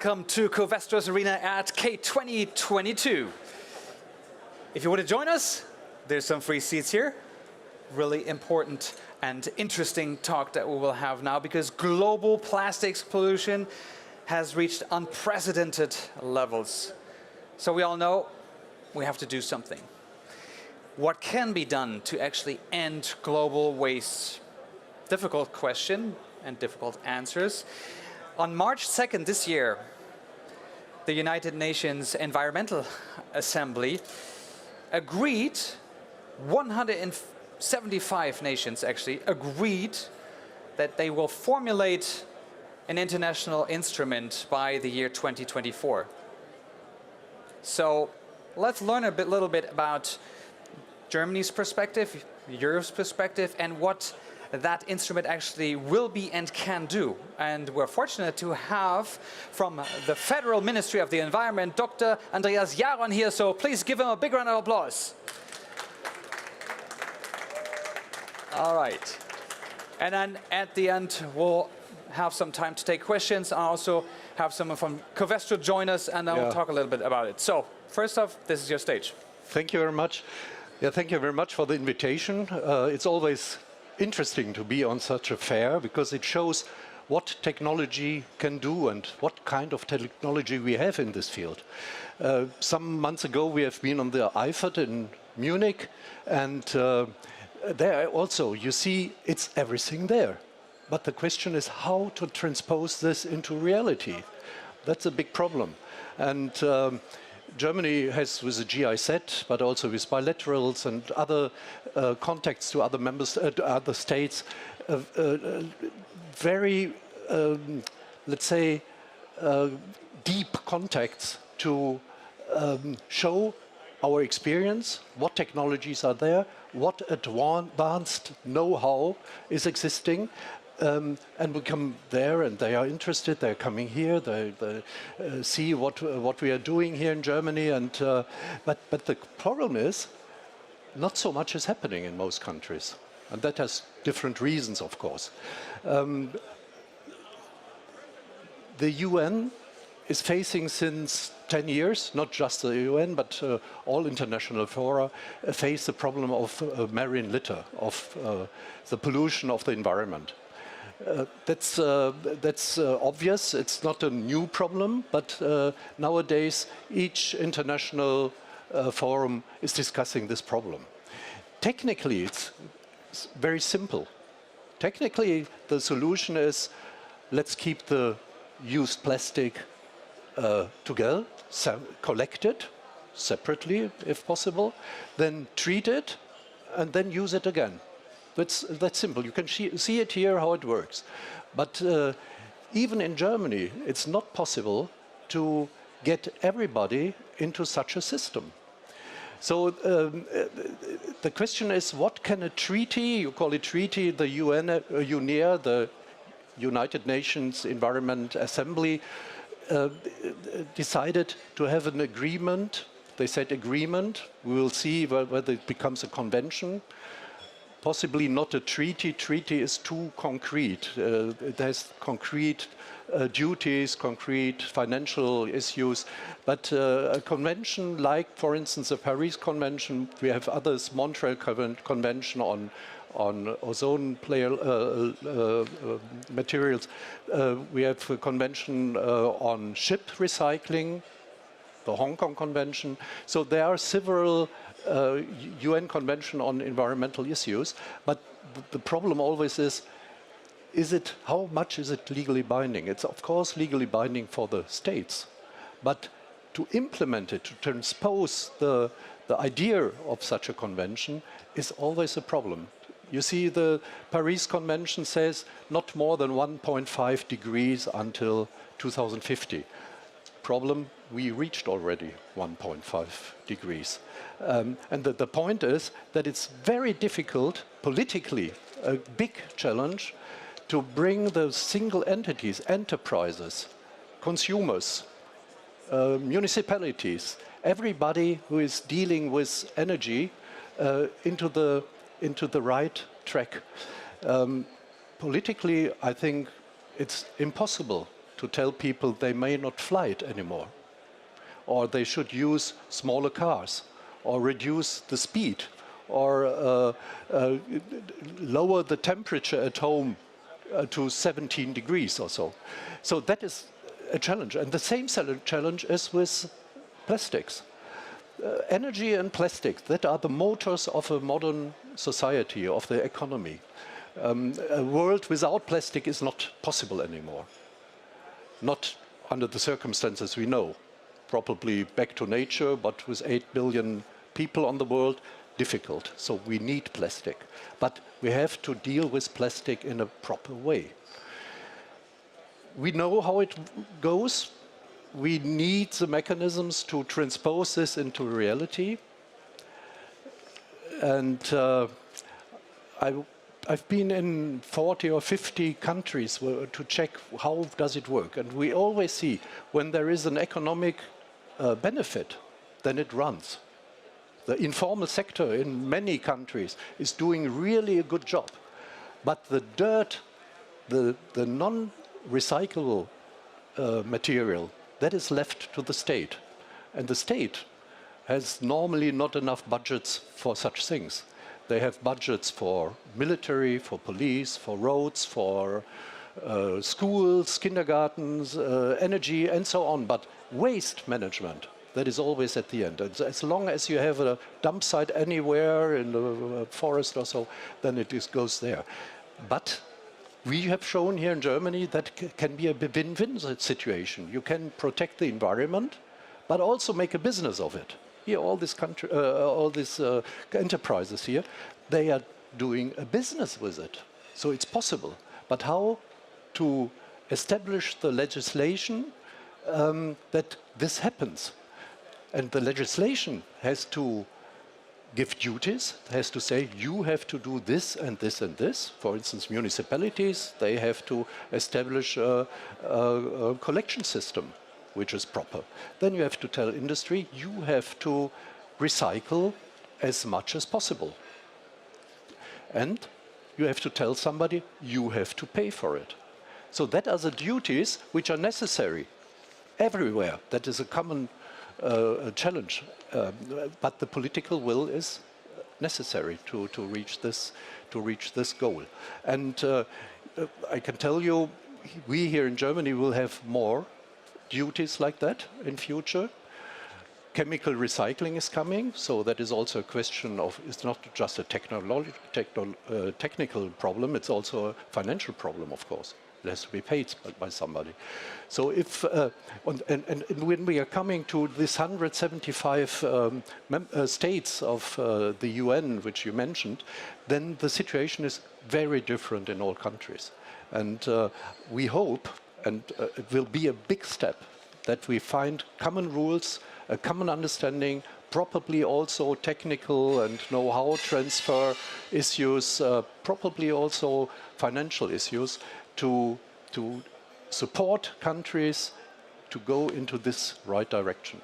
welcome to Covestro's arena at K2022. If you want to join us, there's some free seats here. Really important and interesting talk that we will have now, because global plastics pollution has reached unprecedented levels. So we all know we have to do something. What can be done to actually end global waste? Difficult question and difficult answers. On March 2nd this year, the United Nations Environmental Assembly agreed, 175 nations actually agreed, that they will formulate an international instrument by the year 2024. So let's learn a little bit about Germany's perspective, Europe's perspective, and what that instrument actually will be and can do. And we're fortunate to have from the Federal Ministry of the Environment, Dr. Andreas Jaron here, so please give him a big round of applause. All right. And then at the end, we'll have some time to take questions. I also have someone from Covestro join us, and I'll talk a little bit about it. So first off, this is your stage. Thank you very much. Yeah, thank you very much for the invitation. It's always interesting to be on such a fair, because it shows what technology can do and what kind of technology we have in this field. Some months ago we have been on the IFAD in Munich, and there also you see it's everything there. But the question is how to transpose this into reality. That's a big problem. And Germany has, with the GIZ, but also with bilaterals and other contacts to other other states, very, let's say, deep contacts to show our experience, what technologies are there, what advanced know-how is existing. And we come there, and they are interested. They're coming here. They see what we are doing here in Germany. And but the problem is, not so much is happening in most countries, and that has different reasons, of course. The UN is facing since 10 years, not just the UN, but all international fora face the problem of marine litter, of the pollution of the environment. That's obvious. It's not a new problem, but nowadays each international forum is discussing this problem. Technically, it's very simple. Technically, the solution is, let's keep the used plastic together, collect it separately if possible, then treat it, and then use it again. That's simple. You can see it here how it works. But even in Germany, it's not possible to get everybody into such a system. So the question is, what can a treaty, you call it treaty, the UNEA, the United Nations Environment Assembly, decided to have an agreement. They said agreement. We will see whether it becomes a convention. Possibly not a treaty. Treaty is too concrete. It has concrete duties, concrete financial issues. But a convention like, for instance, the Paris Convention, we have others, Montreal Convention on ozone materials. We have a convention on ship recycling, the Hong Kong Convention. So there are several UN Convention on environmental issues, but the problem always is it, how much is it legally binding? It's of course legally binding for the states, but to implement it, to transpose the idea of such a convention is always a problem. You see, the Paris Convention says not more than 1.5 degrees until 2050. Problem, we reached already 1.5 degrees. And the point is that it's very difficult, politically, a big challenge, to bring the single entities, enterprises, consumers, municipalities, everybody who is dealing with energy into the right track. Politically, I think it's impossible to tell people they may not fly it anymore, or they should use smaller cars, or reduce the speed, or lower the temperature at home to 17 degrees or so. So that is a challenge. And the same challenge is with plastics. Energy and plastic, that are the motors of a modern society, of the economy. A world without plastic is not possible anymore. Not under the circumstances we know. Probably back to nature, but with 8 billion people on the world, difficult. So we need plastic. But we have to deal with plastic in a proper way. We know how it goes. We need the mechanisms to transpose this into reality. And I've been in 40 or 50 countries to check how does it work. And we always see when there is an economic benefit, then it runs. The informal sector in many countries is doing really a good job. But the dirt, the non-recyclable material, that is left to the state. And the state has normally not enough budgets for such things. They have budgets for military, for police, for roads, for schools, kindergartens, energy, and so on. But waste management, that is always at the end. And as long as you have a dump site anywhere in the forest or so, then it just goes there. But we have shown here in Germany that can be a win-win situation. You can protect the environment, but also make a business of it. Here, all these enterprises here, they are doing a business with it. So it's possible. But how to establish the legislation that this happens? And the legislation has to give duties, has to say, you have to do this and this and this. For instance, municipalities, they have to establish a collection system which is proper. Then you have to tell industry, you have to recycle as much as possible. And you have to tell somebody, you have to pay for it. So that are the duties which are necessary everywhere. That is a common challenge. But the political will is necessary to reach this goal. And I can tell you, we here in Germany will have more duties like that in future. Chemical recycling is coming, so that is also a question of, it's not just a technical problem, it's also a financial problem, of course. It has to be paid by somebody. So if, and when we are coming to this 175 states of the UN, which you mentioned, then the situation is very different in all countries. And we hope, and it will be a big step, that we find common rules, a common understanding, probably also technical and know-how transfer issues, probably also financial issues, to support countries to go into this right direction.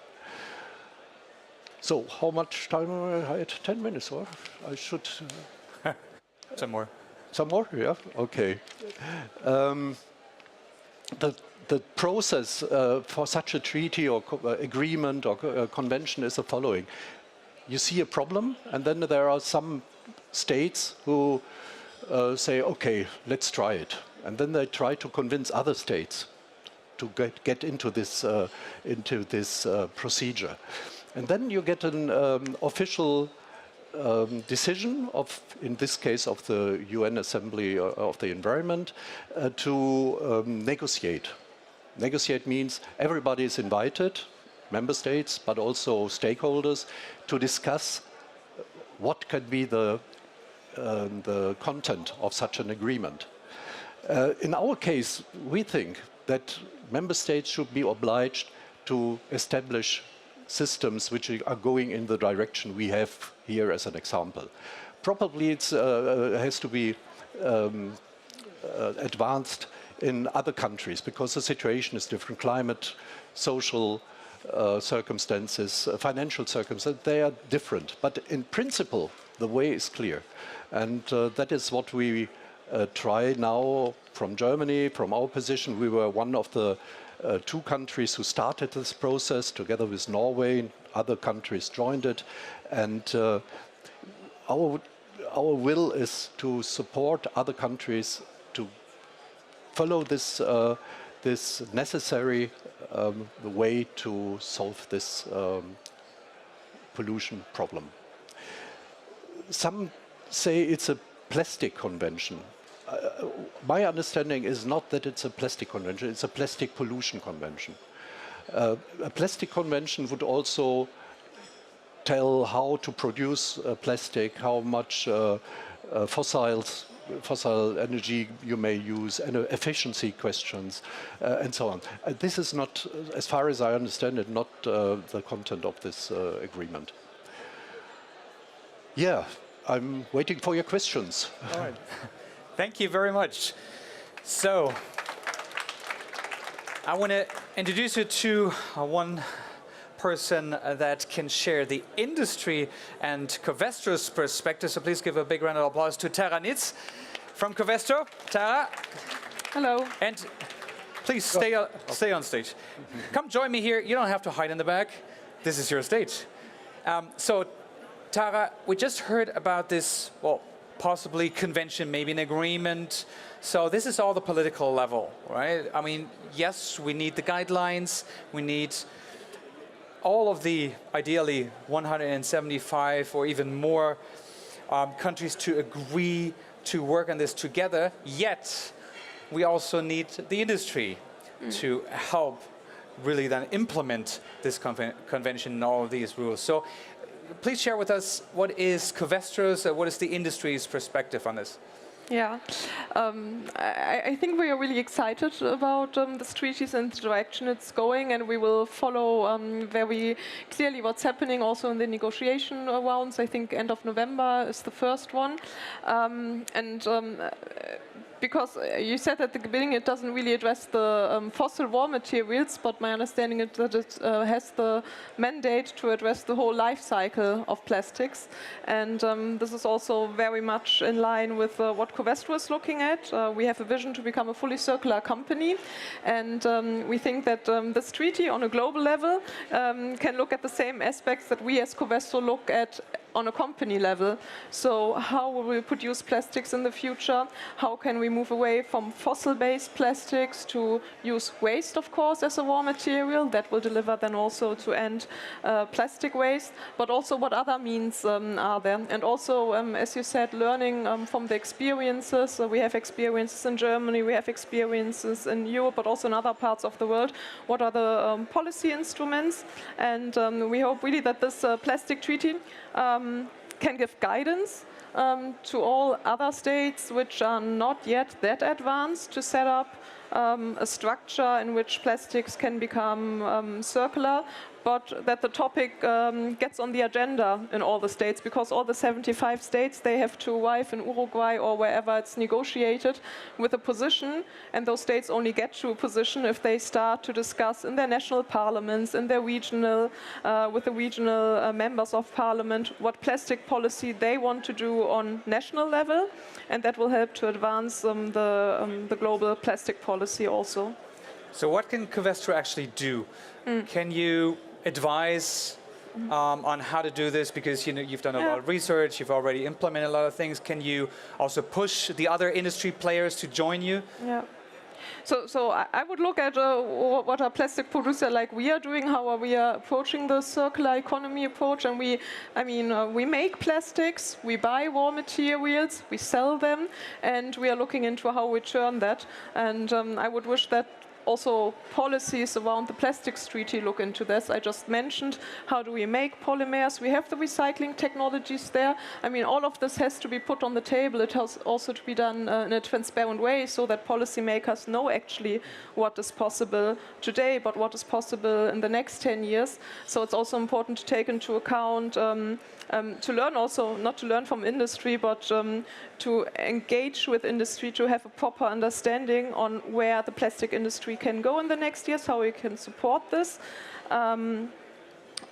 So how much time? I had 10 minutes, or I should... Some more. Some more? Yeah, okay. The process for such a treaty or agreement or convention is the following. You see a problem, and then there are some states who say, okay, let's try it. And then they try to convince other states to get into this procedure. And then you get an official decision of, in this case, of the UN Assembly of the Environment to negotiate. Negotiate means everybody is invited, member states, but also stakeholders, to discuss what can be the content of such an agreement. In our case, we think that member states should be obliged to establish systems which are going in the direction we have here as an example. Probably it has to be advanced in other countries because the situation is different. Climate, social circumstances, financial circumstances, they are different. But in principle, the way is clear. And that is what we try now from Germany, from our position. We were one of the 2 countries who started this process together with Norway. Other countries joined it. And our will is to support other countries to follow this, this necessary way to solve this pollution problem. Some say it's a plastic convention. My understanding is not that it's a plastic convention, it's a plastic pollution convention. A plastic convention would also tell how to produce plastic, how much fossil energy you may use, and efficiency questions, and so on. This is not, as far as I understand it, not the content of this agreement. Yeah, I'm waiting for your questions. All right. Thank you very much. So, I want to introduce you to one person that can share the industry and Covestro's perspective. So please give a big round of applause to Tara Nitz from Covestro. Tara. Hello. And please stay on stage. Come join me here. You don't have to hide in the back. This is your stage. So, Tara, we just heard about this, well, possibly convention, maybe an agreement. So this is all the political level, right? I mean, yes, we need the guidelines. We need all of the, ideally, 175 or even more countries to agree to work on this together. Yet, we also need the industry to help really then implement this convention and all of these rules. So please share with us what is Covestro's, what is the industry's perspective on this? Yeah, I think we are really excited about this treaties and the direction it's going, and we will follow very clearly what's happening also in the negotiation rounds. I think end of November is the first one. Because you said at the beginning it doesn't really address the fossil raw materials, but my understanding is that it has the mandate to address the whole life cycle of plastics. And this is also very much in line with what Covestro is looking at. We have a vision to become a fully circular company. And we think that this treaty on a global level can look at the same aspects that we as Covestro look at on a company level. So how will we produce plastics in the future? How can we move away from fossil-based plastics to use waste, of course, as a raw material? That will deliver then also to end plastic waste, but also what other means are there. And also, as you said, learning from the experiences. So we have experiences in Germany, we have experiences in Europe, but also in other parts of the world. What are the policy instruments? And we hope really that this plastic treaty can give guidance to all other states which are not yet that advanced to set up a structure in which plastics can become circular, but that the topic gets on the agenda in all the states, because all the 75 states, they have to arrive in Uruguay or wherever it's negotiated with a position, and those states only get to a position if they start to discuss in their national parliaments, in their regional, with the regional members of parliament, what plastic policy they want to do on national level, and that will help to advance the global plastic policy also. So what can Covestro actually do? Can you advise on how to do this? Because you've done a lot of research, you've already implemented a lot of things. Can you also push the other industry players to join you? Yeah. So I would look at what a plastic producer like we are doing, how we are approaching the circular economy approach. And we make plastics, we buy raw materials, we sell them, and we are looking into how we turn that. And I would wish that also policies around the plastics treaty look into this. I just mentioned how do we make polymers. We have the recycling technologies there. I mean, all of this has to be put on the table. It has also to be done in a transparent way so that policymakers know actually what is possible today, but what is possible in the next 10 years. So it's also important to take into account to learn also, not to learn from industry, but to engage with industry, to have a proper understanding on where the plastic industry can go in the next years, how we can support this.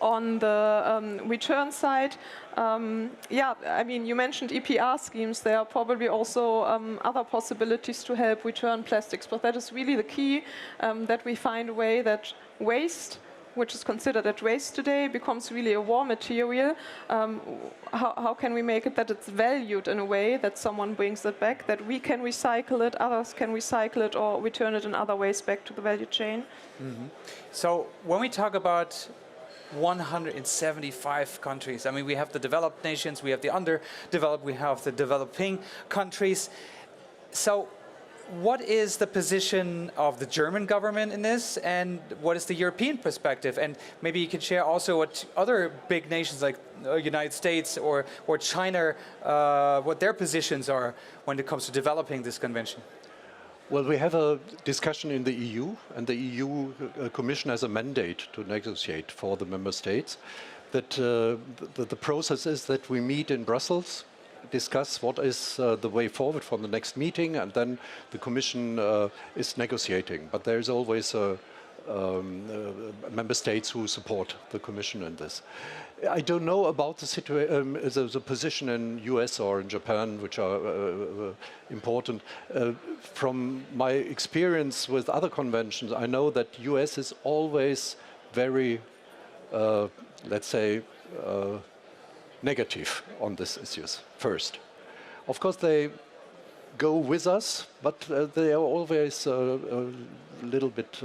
On the return side, yeah, I mean, you mentioned EPR schemes. There are probably also other possibilities to help return plastics, but that is really the key, that we find a way that waste, which is considered as waste today, becomes really a raw material. How can we make it that it's valued in a way that someone brings it back, that we can recycle it, others can recycle it, or return it in other ways back to the value chain? Mm-hmm. So when we talk about 175 countries, I mean, we have the developed nations, we have the underdeveloped, we have the developing countries. So what is the position of the German government in this, and what is the European perspective? And maybe you can share also what other big nations like United States or China, what their positions are when it comes to developing this convention. Well, we have a discussion in the EU, and the EU Commission has a mandate to negotiate for the member states. That the process is that we meet in Brussels, discuss what is the way forward for the next meeting, and then the Commission is negotiating. But there is always member states who support the Commission in this. I don't know about the position in US or in Japan, which are important. From my experience with other conventions, I know that US is always very, let's say, negative on these issues first. Of course, they go with us, but they are always a little bit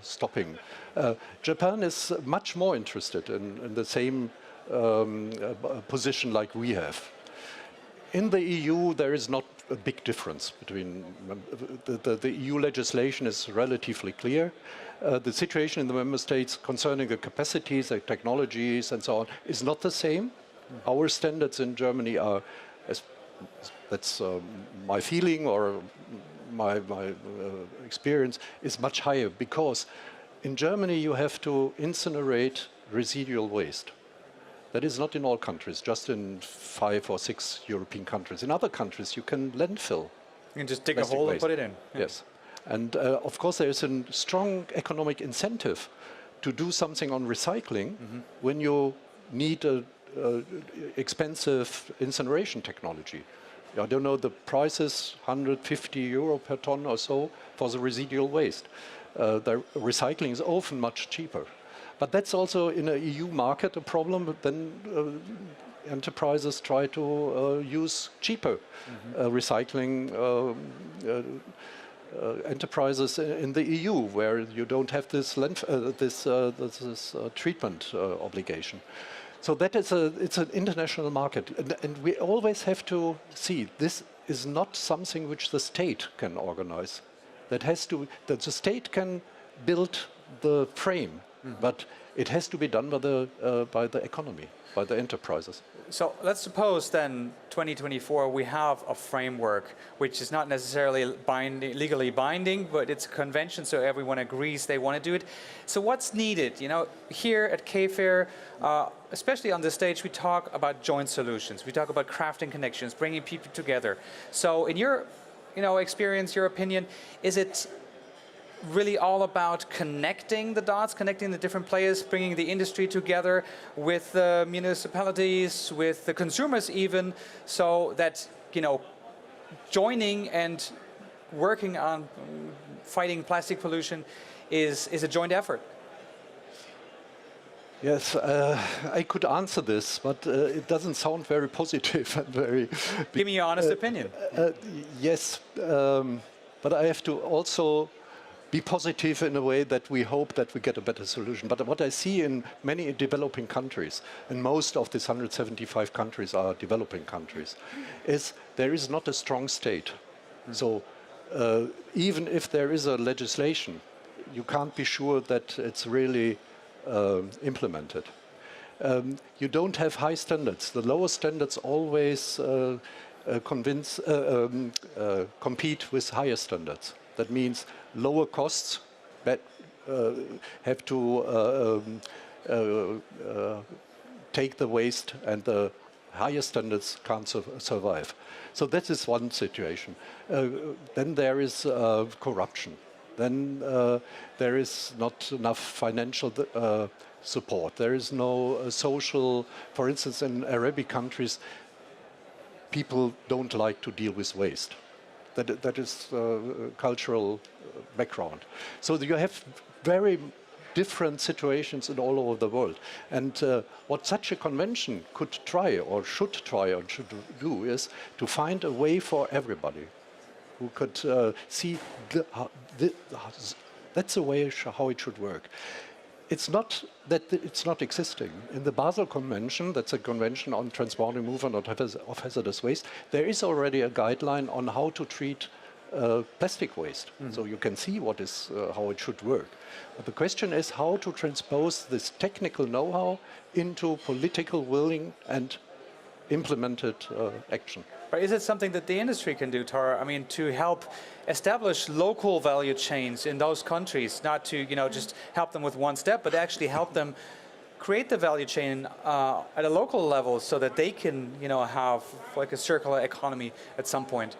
stopping. Japan is much more interested in the same position like we have. In the EU, there is not a big difference between the EU legislation is relatively clear. The situation in the member states concerning the capacities, the technologies, and so on is not the same. Our standards in Germany are, that's my feeling or my experience, is much higher, because in Germany you have to incinerate residual waste. That is not in all countries, just in 5 or 6 European countries. In other countries you can landfill. You can just dig a hole and put it in. Yeah. Yes. And of course there is a strong economic incentive to do something on recycling when you need a expensive incineration technology. I don't know, the price is €150 per ton or so for the residual waste. The recycling is often much cheaper. But that's also in an EU market a problem. Then enterprises try to use cheaper recycling enterprises in the EU, where you don't have this treatment obligation. So that is it's an international market, and we always have to see this is not something which the state can organize. That the state can build the frame, but it has to be done by the economy, by the enterprises. So let's suppose then 2024 we have a framework which is not necessarily legally binding, but it's a convention, so everyone agrees they want to do it. So what's needed? You know, here at K-Fair, especially on this stage, we talk about joint solutions. We talk about crafting connections, bringing people together. So in your experience, your opinion, is it really all about connecting the dots, connecting the different players, bringing the industry together with the municipalities, with the consumers even, so that, joining and working on fighting plastic pollution is a joint effort? Yes, I could answer this, but it doesn't sound very positive and very... Give me your honest opinion. Yes, but I have to also be positive in a way that we hope that we get a better solution. But what I see in many developing countries, and most of these 175 countries are developing countries, is there is not a strong state. So even if there is a legislation, you can't be sure that it's really implemented. You don't have high standards. The lower standards always compete with higher standards. That means lower costs that have to take the waste, and the higher standards can't survive. So that is one situation. Then there is corruption. Then there is not enough financial support. There is no social, for instance, in Arabic countries, people don't like to deal with waste. That is cultural background. So you have very different situations in all over the world. And what such a convention could try or should try or should do is to find a way for everybody who could see that's the way how it should work. It's not that it's not existing. In the Basel Convention, that's a convention on transport and movement of hazardous waste, there is already a guideline on how to treat plastic waste. So you can see what is how it should work. But the question is how to transpose this technical know-how into political willing and implemented action. But is it something that the industry can do, Tara? I mean, to help establish local value chains in those countries, not to just help them with one step, but actually help them create the value chain at a local level so that they can have like a circular economy at some point.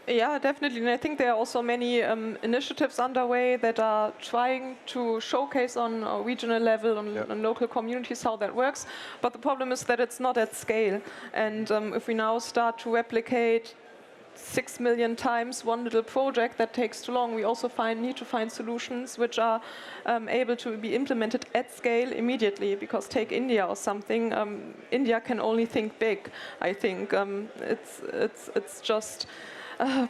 Yeah, definitely. And I think there are also many initiatives underway that are trying to showcase on a regional level, on local communities, how that works. But the problem is that it's not at scale. And if we now start to replicate 6 million times one little project, that takes too long. We also need to find solutions which are able to be implemented at scale immediately. Because take India or something, India can only think big. I think it's just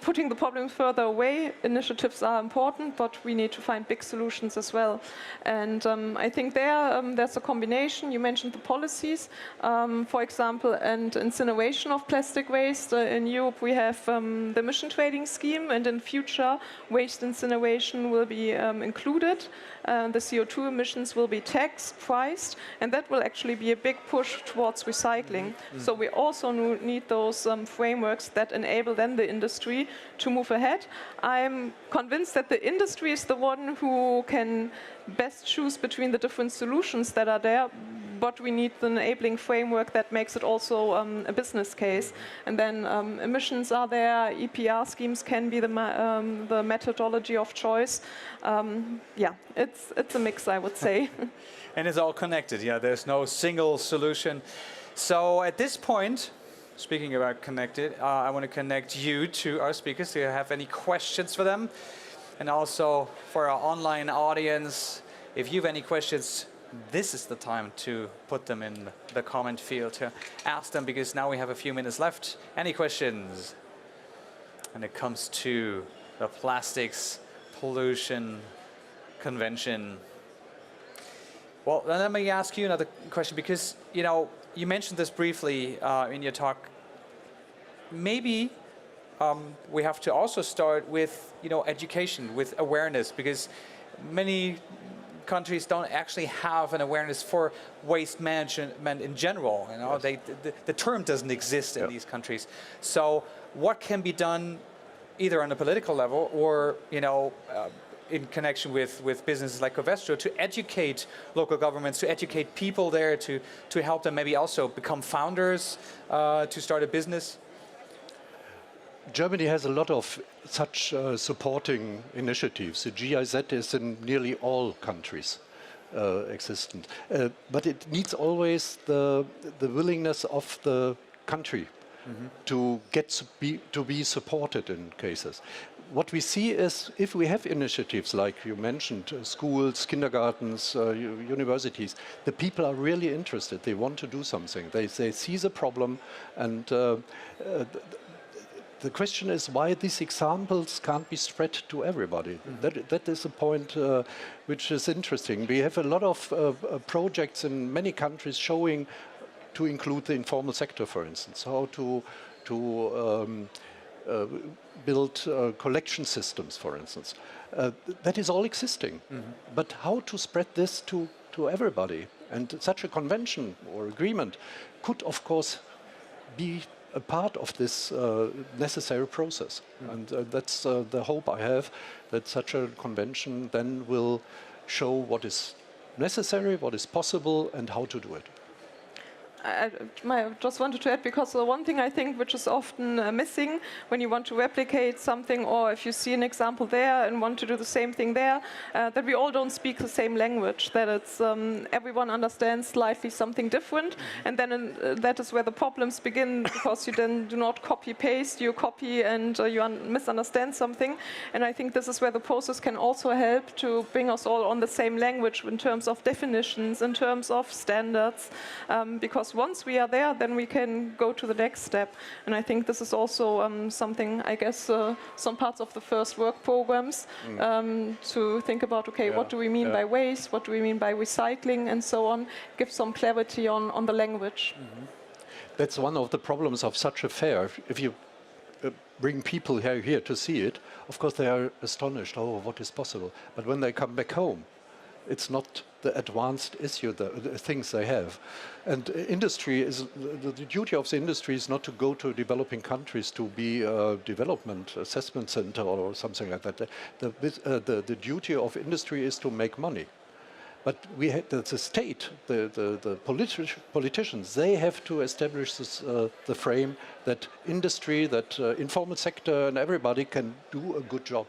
putting the problem further away. Initiatives are important, but we need to find big solutions as well. And I think there's a combination. You mentioned the policies, for example, and incineration of plastic waste. In Europe, we have the emission trading scheme, and in future, waste incineration will be included. The CO2 emissions will be taxed, priced, and that will actually be a big push towards recycling. So we also need those frameworks that enable then the industry to move ahead. I'm convinced that the industry is the one who can best choose between the different solutions that are there, but we need the enabling framework that makes it also a business case. And then emissions are there, EPR schemes can be the methodology of choice. Yeah, it's a mix, I would say. And it's all connected, there's no single solution. So at this point, speaking about connected, I want to connect you to our speakers. Do you have any questions for them? And also for our online audience, if you have any questions, this is the time to put them in the comment field to ask them, because now we have a few minutes left. Any questions? And it comes to the plastics pollution convention. Well, then let me ask you another question, because you mentioned this briefly in your talk. Maybe we have to also start with education, with awareness, because many countries don't actually have an awareness for waste management in general. The term doesn't exist in these countries. So what can be done either on a political level or in connection with businesses like Covestro to educate local governments, to educate people there, to help them maybe also become founders, to start a business? Germany has a lot of such supporting initiatives. The GIZ is in nearly all countries existent. But it needs always the willingness of the country to be supported in cases. What we see is if we have initiatives like you mentioned, schools, kindergartens, universities, the people are really interested. They want to do something. They see the problem, and the question is why these examples can't be spread to everybody. That is a point which is interesting. We have a lot of projects in many countries showing to include the informal sector, for instance, how to build collection systems, for instance. That is all existing. But how to spread this to everybody? And such a convention or agreement could, of course, be a part of this necessary process. And that's the hope I have, that such a convention then will show what is necessary, what is possible, and how to do it. I just wanted to add, because one thing I think which is often missing when you want to replicate something, or if you see an example there and want to do the same thing there, that we all don't speak the same language, that it's everyone understands slightly something different, and then that is where the problems begin, because you then do not copy-paste, you copy and you misunderstand something. And I think this is where the process can also help to bring us all on the same language in terms of definitions, in terms of standards, because once we are there, then we can go to the next step. And I think this is also something, I guess, some parts of the first work programs to think about, okay, what do we mean by waste, what do we mean by recycling, and so on, give some clarity on the language. That's one of the problems of such a fair. If you bring people here to see it, of course they are astonished, oh, what is possible? But when they come back home, it's not the advanced issue, the things they have. And industry is, the duty of the industry is not to go to developing countries to be a development assessment center or something like that. The duty of industry is to make money. But we had the state, the politicians, they have to establish this, the frame that industry, that informal sector and everybody can do a good job.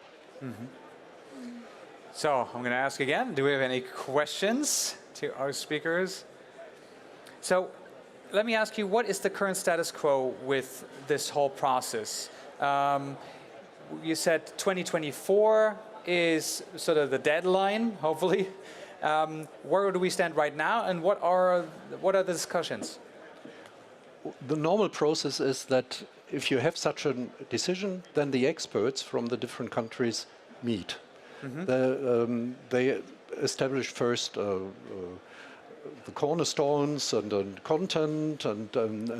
So I'm going to ask again, do we have any questions to our speakers? So let me ask you, what is the current status quo with this whole process? You said 2024 is sort of the deadline, hopefully. Where do we stand right now, and what are the discussions? The normal process is that if you have such a decision, then the experts from the different countries meet. They establish first the cornerstones and the content, and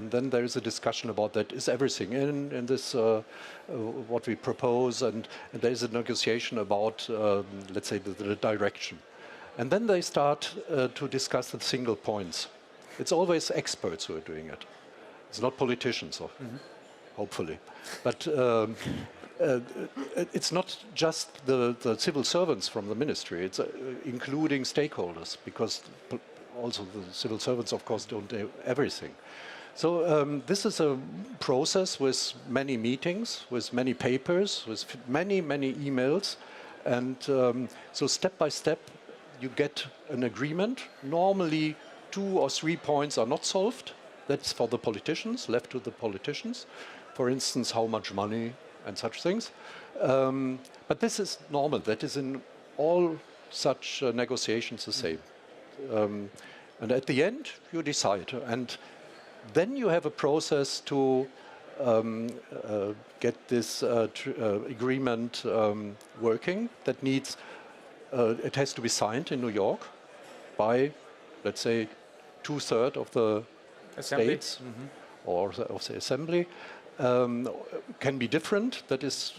then there is a discussion about that. Is everything in this what we propose, and there is a negotiation about, let's say, the direction. And then they start to discuss the single points. It's always experts who are doing it. It's not politicians, hopefully. But it's not just the civil servants from the ministry. It's including stakeholders, because also the civil servants, of course, don't do everything. So this is a process with many meetings, with many papers, with many emails. And so step by step, you get an agreement. Normally, 2 or 3 points are not solved. That's for the politicians, left to the politicians. For instance, how much money and such things. But this is normal. That is in all such negotiations the same. And at the end, you decide. And then you have a process to get this agreement working. That needs, it has to be signed in New York by, let's say, 2/3 of the states or of the assembly. Can be different. That is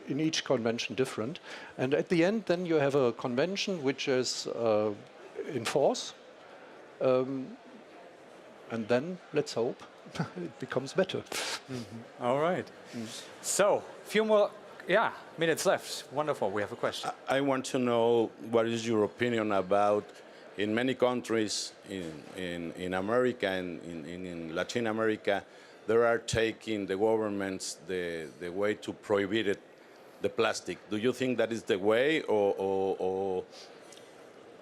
in each convention different. And at the end, then you have a convention which is in force. And then, let's hope, it becomes better. All right. So, few more minutes left. Wonderful. We have a question. I want to know what is your opinion about, in many countries in America and in Latin America, they are taking the governments the way to prohibit the plastic. Do you think that is the way, or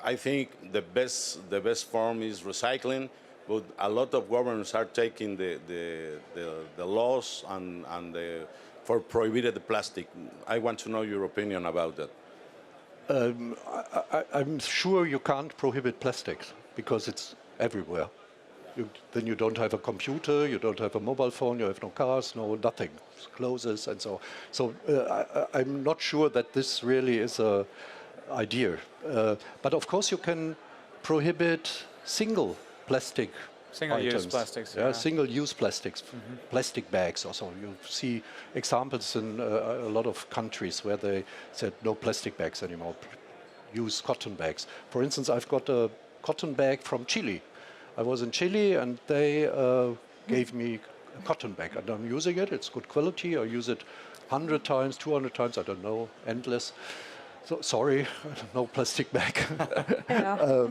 I think the best form is recycling, but a lot of governments are taking the laws and for prohibited the plastic. I want to know your opinion about that. I'm sure you can't prohibit plastics because it's everywhere. Then you don't have a computer, you don't have a mobile phone, you have no cars, no nothing, clothes and so. So I'm not sure that this really is a idea. But of course you can prohibit single plastic Single-use plastics. Yeah, single-use plastics, plastic bags also. You see examples in a lot of countries where they said no plastic bags anymore, use cotton bags. For instance, I've got a cotton bag from Chile. I was in Chile and they gave me a cotton bag and I'm using it. It's good quality. I use it 100 times, 200 times, I don't know, endless. So, sorry, no plastic bag. Yeah.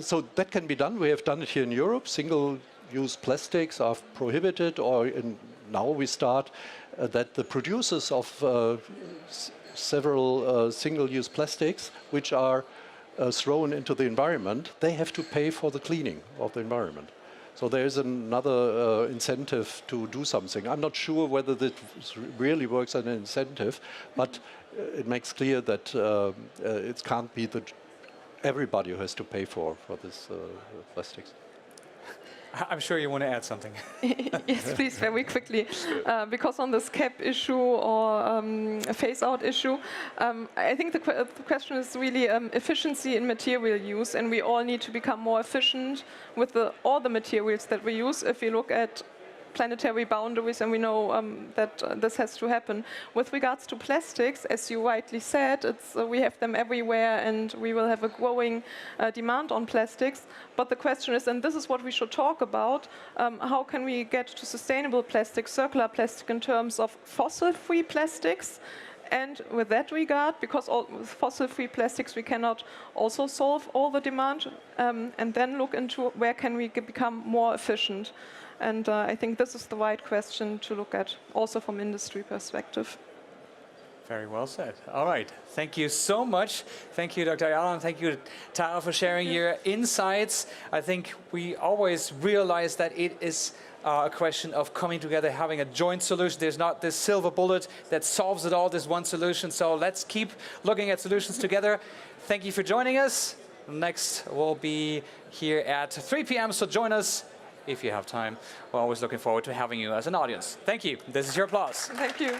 So that can be done. We have done it here in Europe. Single-use plastics are prohibited, or now we start that the producers of several single-use plastics, which are thrown into the environment, they have to pay for the cleaning of the environment. So there is another incentive to do something. I'm not sure whether that really works as an incentive, but it makes clear that it can't be that everybody who has to pay for this plastics. I'm sure you want to add something. Yes, please, very quickly. Because on this cap issue or phase-out issue, I think the question is really efficiency in material use, and we all need to become more efficient with all the materials that we use. If we look at planetary boundaries, and we know that this has to happen. With regards to plastics, as you rightly said, we have them everywhere, and we will have a growing demand on plastics. But the question is, and this is what we should talk about, how can we get to sustainable plastic, circular plastic, in terms of fossil-free plastics? And with that regard, because with fossil-free plastics we cannot also solve all the demand, and then look into where can we become more efficient. And I think this is the right question to look at, also from industry perspective. Very well said. All right. Thank you so much. Thank you, Dr. Jaron. Thank you, Tara, for sharing your insights. I think we always realize that it is a question of coming together, having a joint solution. There's not this silver bullet that solves it all, this one solution. So let's keep looking at solutions together. Thank you for joining us. Next, we'll be here at 3 p.m. So join us if you have time. We're always looking forward to having you as an audience. Thank you. This is your applause. Thank you.